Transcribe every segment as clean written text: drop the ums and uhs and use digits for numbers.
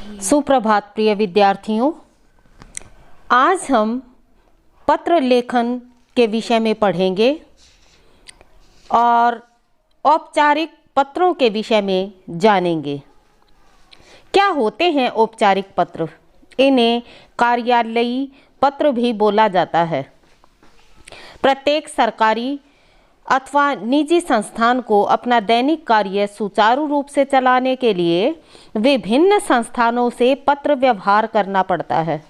सुप्रभात प्रिय विद्यार्थियों। आज हम पत्र लेखन के विषय में पढ़ेंगे और औपचारिक पत्रों के विषय में जानेंगे। क्या होते हैं औपचारिक पत्र? इन्हें कार्यालयीय पत्र भी बोला जाता है। प्रत्येक सरकारी अथवा निजी संस्थान को अपना दैनिक कार्य सुचारू रूप से चलाने के लिए विभिन्न संस्थानों से पत्र व्यवहार करना पड़ता है।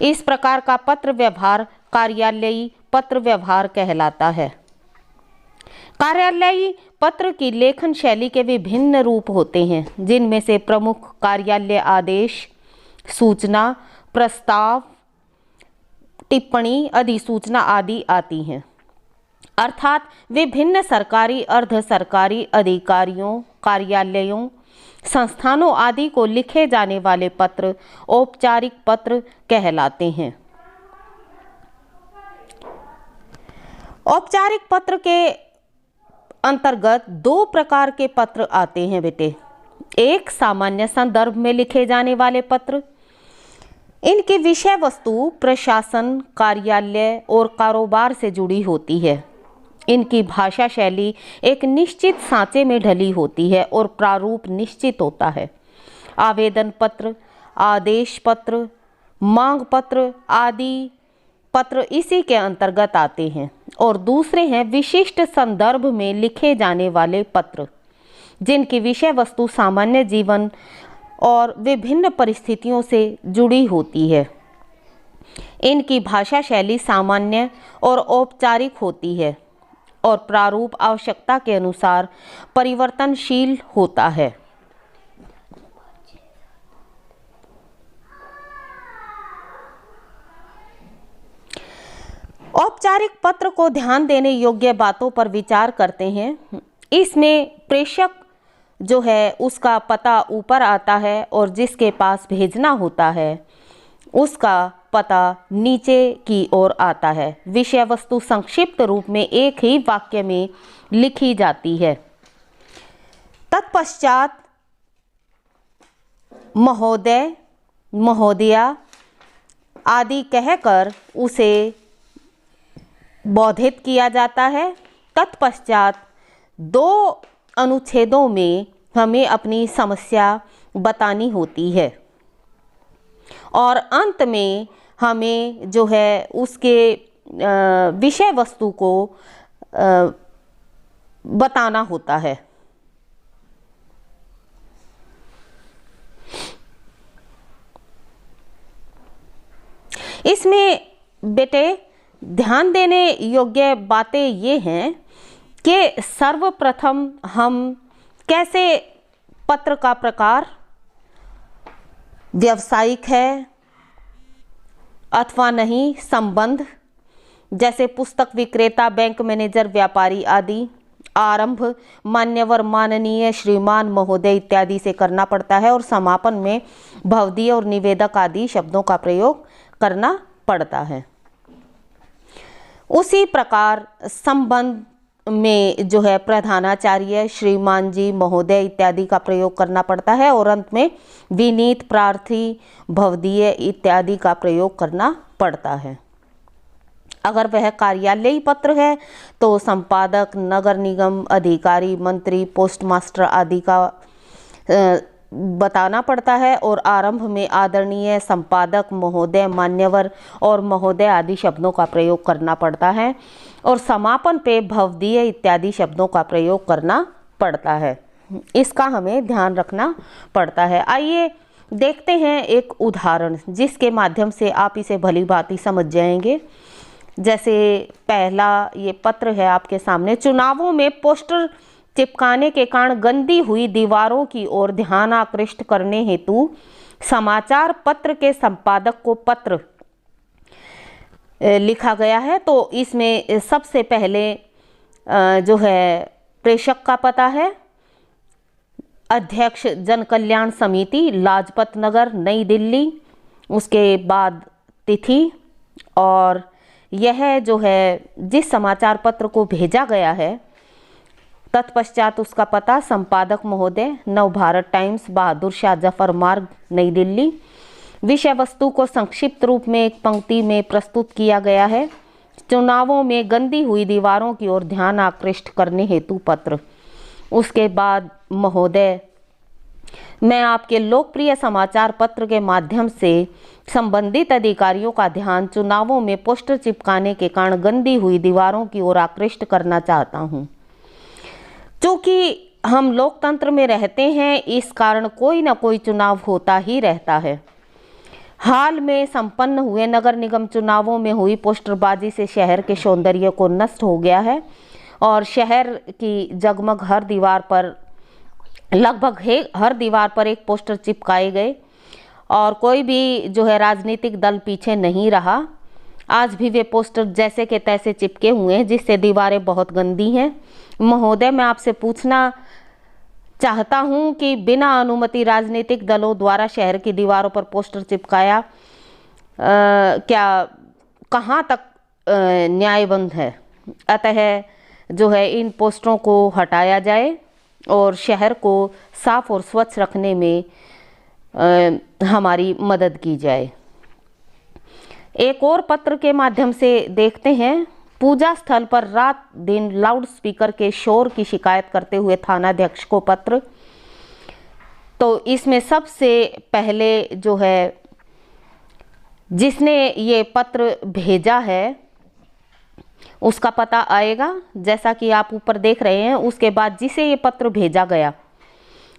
इस प्रकार का पत्र व्यवहार कार्यालयीय पत्र व्यवहार कहलाता है। कार्यालयीय पत्र की लेखन शैली के विभिन्न रूप होते हैं, जिनमें से प्रमुख कार्यालय आदेश, सूचना, प्रस्ताव, टिप्पणी, अधिसूचना आदि आती हैं। अर्थात विभिन्न सरकारी, अर्ध सरकारी अधिकारियों, कार्यालयों, संस्थानों आदि को लिखे जाने वाले पत्र औपचारिक पत्र कहलाते हैं। औपचारिक पत्र के अंतर्गत दो प्रकार के पत्र आते हैं बेटे। एक सामान्य संदर्भ में लिखे जाने वाले पत्र। इनकी विषय वस्तु प्रशासन, कार्यालय और कारोबार से जुड़ी होती है। इनकी भाषा शैली एक निश्चित सांचे में ढली होती है और प्रारूप निश्चित होता है। आवेदन पत्र, आदेश पत्र, मांग पत्र आदि पत्र इसी के अंतर्गत आते हैं। और दूसरे हैं विशिष्ट संदर्भ में लिखे जाने वाले पत्र, जिनकी विषय वस्तु सामान्य जीवन और विभिन्न परिस्थितियों से जुड़ी होती है। इनकी भाषा शैली सामान्य और औपचारिक होती है और प्रारूप आवश्यकता के अनुसार परिवर्तनशील होता है। औपचारिक पत्र को ध्यान देने योग्य बातों पर विचार करते हैं। इसमें प्रेषक जो है उसका पता ऊपर आता है और जिसके पास भेजना होता है उसका पता नीचे की ओर आता है। विषय वस्तु संक्षिप्त रूप में एक ही वाक्य में लिखी जाती है। तत्पश्चात महोदय, महोदया आदि कहकर उसे बोधित किया जाता है। तत्पश्चात दो अनुच्छेदों में हमें अपनी समस्या बतानी होती है और अंत में हमें जो है उसके विषय वस्तु को बताना होता है। इसमें बेटे ध्यान देने योग्य बातें ये हैं कि सर्वप्रथम हम कैसे पत्र का प्रकार व्यावसायिक है अथवा नहीं, संबंध जैसे पुस्तक विक्रेता, बैंक मैनेजर, व्यापारी आदि, आरंभ मान्यवर, माननीय, श्रीमान, महोदय इत्यादि से करना पड़ता है और समापन में भवदीय और निवेदक आदि शब्दों का प्रयोग करना पड़ता है। उसी प्रकार संबंध में जो है प्रधानाचार्य, श्रीमान जी, महोदय इत्यादि का प्रयोग करना पड़ता है और अंत में विनीत, प्रार्थी, भवदीय इत्यादि का प्रयोग करना पड़ता है। अगर वह कार्यालयीय पत्र है तो संपादक, नगर निगम अधिकारी, मंत्री, पोस्टमास्टर आदि का बताना पड़ता है और आरंभ में आदरणीय, संपादक, महोदय, मान्यवर और महोदय आदि शब्दों का प्रयोग करना पड़ता है और समापन पे भवदीय इत्यादि शब्दों का प्रयोग करना पड़ता है। इसका हमें ध्यान रखना पड़ता है। आइए देखते हैं एक उदाहरण जिसके माध्यम से आप इसे भली भांति समझ जाएंगे। जैसे पहला ये पत्र है आपके सामने। चुनावों में पोस्टर चिपकाने के कारण गंदी हुई दीवारों की ओर ध्यान आकृष्ट करने हेतु समाचार पत्र के संपादक को पत्र लिखा गया है। तो इसमें सबसे पहले जो है प्रेषक का पता है, अध्यक्ष जन कल्याण समिति, लाजपत नगर, नई दिल्ली। उसके बाद तिथि और यह जो है जिस समाचार पत्र को भेजा गया है तत्पश्चात उसका पता संपादक महोदय, नवभारत टाइम्स, बहादुर शाह जफर मार्ग, नई दिल्ली। विषय वस्तु को संक्षिप्त रूप में एक पंक्ति में प्रस्तुत किया गया है। चुनावों में गंदी हुई दीवारों की ओर ध्यान आकृष्ट करने हेतु पत्र। उसके बाद महोदय, मैं आपके लोकप्रिय समाचार पत्र के माध्यम से संबंधित अधिकारियों का ध्यान चुनावों में पोस्टर चिपकाने के कारण गंदी हुई दीवारों की ओर आकृष्ट करना चाहता हूं। क्योंकि हम लोकतंत्र में रहते हैं, इस कारण कोई ना कोई चुनाव होता ही रहता है। हाल में संपन्न हुए नगर निगम चुनावों में हुई पोस्टरबाजी से शहर के सौंदर्य को नष्ट हो गया है और शहर की जगमग लगभग हर दीवार पर एक पोस्टर चिपकाए गए और कोई भी जो है राजनीतिक दल पीछे नहीं रहा। आज भी वे पोस्टर जैसे के तैसे चिपके हुए हैं, जिससे दीवारें बहुत गंदी हैं। महोदय, मैं आपसे पूछना चाहता हूं कि बिना अनुमति राजनीतिक दलों द्वारा शहर की दीवारों पर पोस्टर चिपकाया क्या कहां तक न्यायबद्ध है? अतः जो है इन पोस्टरों को हटाया जाए और शहर को साफ और स्वच्छ रखने में हमारी मदद की जाए। एक और पत्र के माध्यम से देखते हैं। पूजा स्थल पर रात दिन लाउड स्पीकर के शोर की शिकायत करते हुए थानाध्यक्ष को पत्र। तो इसमें सबसे पहले जो है जिसने ये पत्र भेजा है उसका पता आएगा, जैसा कि आप ऊपर देख रहे हैं। उसके बाद जिसे ये पत्र भेजा गया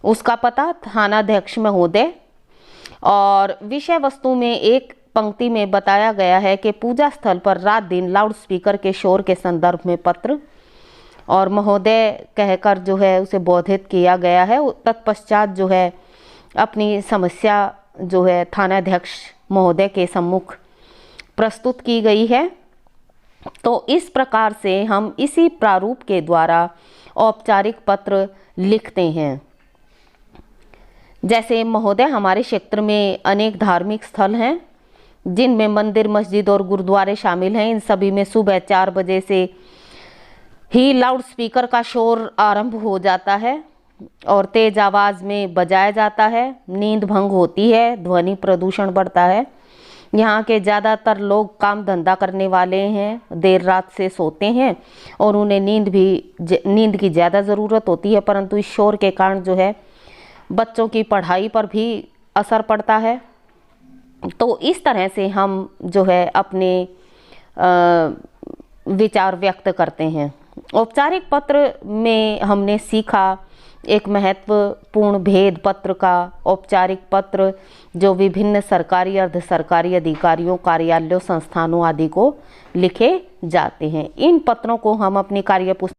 उसका पता थानाध्यक्ष महोदय, और विषय वस्तु में एक पंक्ति में बताया गया है कि पूजा स्थल पर रात दिन लाउड स्पीकर के शोर के संदर्भ में पत्र, और महोदय कहकर जो है उसे बोधित किया गया है। तत्पश्चात जो है अपनी समस्या जो है थानाध्यक्ष महोदय के सम्मुख प्रस्तुत की गई है। तो इस प्रकार से हम इसी प्रारूप के द्वारा औपचारिक पत्र लिखते हैं। जैसे महोदय, हमारे क्षेत्र में अनेक धार्मिक स्थल हैं जिनमें मंदिर, मस्जिद और गुरुद्वारे शामिल हैं। इन सभी में सुबह 4 बजे से ही लाउड स्पीकर का शोर आरंभ हो जाता है और तेज आवाज़ में बजाया जाता है। नींद भंग होती है, ध्वनि प्रदूषण बढ़ता है। यहाँ के ज़्यादातर लोग काम धंधा करने वाले हैं, देर रात से सोते हैं और उन्हें नींद की ज़्यादा ज़रूरत होती है, परंतु इस शोर के कारण जो है बच्चों की पढ़ाई पर भी असर पड़ता है। तो इस तरह से हम जो है अपने विचार व्यक्त करते हैं। औपचारिक पत्र में हमने सीखा एक महत्वपूर्ण भेद पत्र का। औपचारिक पत्र जो विभिन्न सरकारी, अर्ध सरकारी अधिकारियों, कार्यालयों, संस्थानों आदि को लिखे जाते हैं। इन पत्रों को हम अपनी कार्यपुस्तक